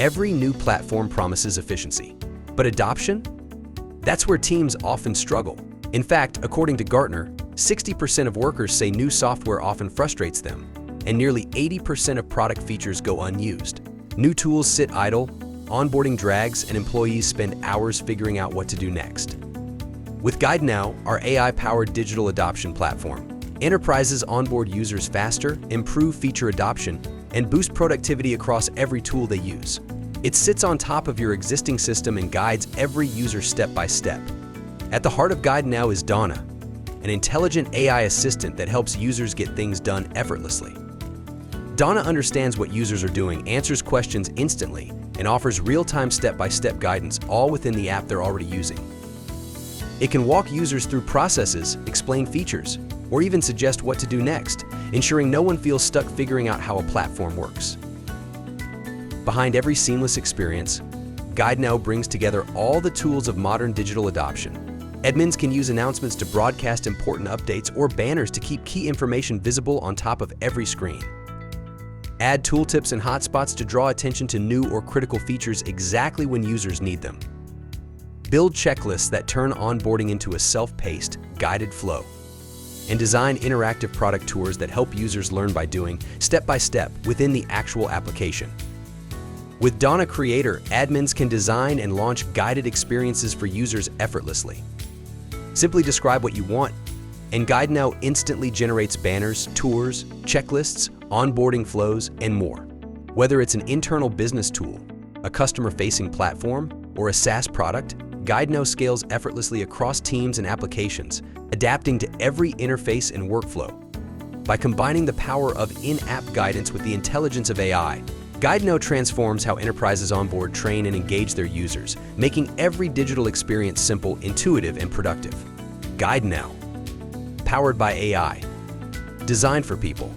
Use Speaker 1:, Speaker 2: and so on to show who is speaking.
Speaker 1: Every new platform promises efficiency, but adoption? That's where teams often struggle. In fact, according to Gartner, 60% of workers say new software often frustrates them, and nearly 80% of product features go unused. New tools sit idle, onboarding drags, and employees spend hours figuring out what to do next. With GuideNow, our AI-powered digital adoption platform, enterprises onboard users faster, improve feature adoption, and boost productivity across every tool they use. It sits on top of your existing system and guides every user step by step. At the heart of GuideNow is Donna, an intelligent AI assistant that helps users get things done effortlessly. Donna understands what users are doing, answers questions instantly, and offers real-time step-by-step guidance, all within the app they're already using. It can walk users through processes, explain features, or even suggest what to do next, ensuring no one feels stuck figuring out how a platform works. Behind every seamless experience, GuideNow brings together all the tools of modern digital adoption. Admins can use announcements to broadcast important updates or banners to keep key information visible on top of every screen. Add tooltips and hotspots to draw attention to new or critical features exactly when users need them. Build checklists that turn onboarding into a self-paced, guided flow. And design interactive product tours that help users learn by doing, step by step, within the actual application. With Donna Creator, admins can design and launch guided experiences for users effortlessly. Simply describe what you want, and GuideNow instantly generates banners, tours, checklists, onboarding flows, and more. Whether it's an internal business tool, a customer-facing platform, or a SaaS product, GuideNow scales effortlessly across teams and applications, adapting to every interface and workflow. By combining the power of in-app guidance with the intelligence of AI, GuideNow transforms how enterprises onboard, train, and engage their users, making every digital experience simple, intuitive, and productive. GuideNow, powered by AI, designed for people.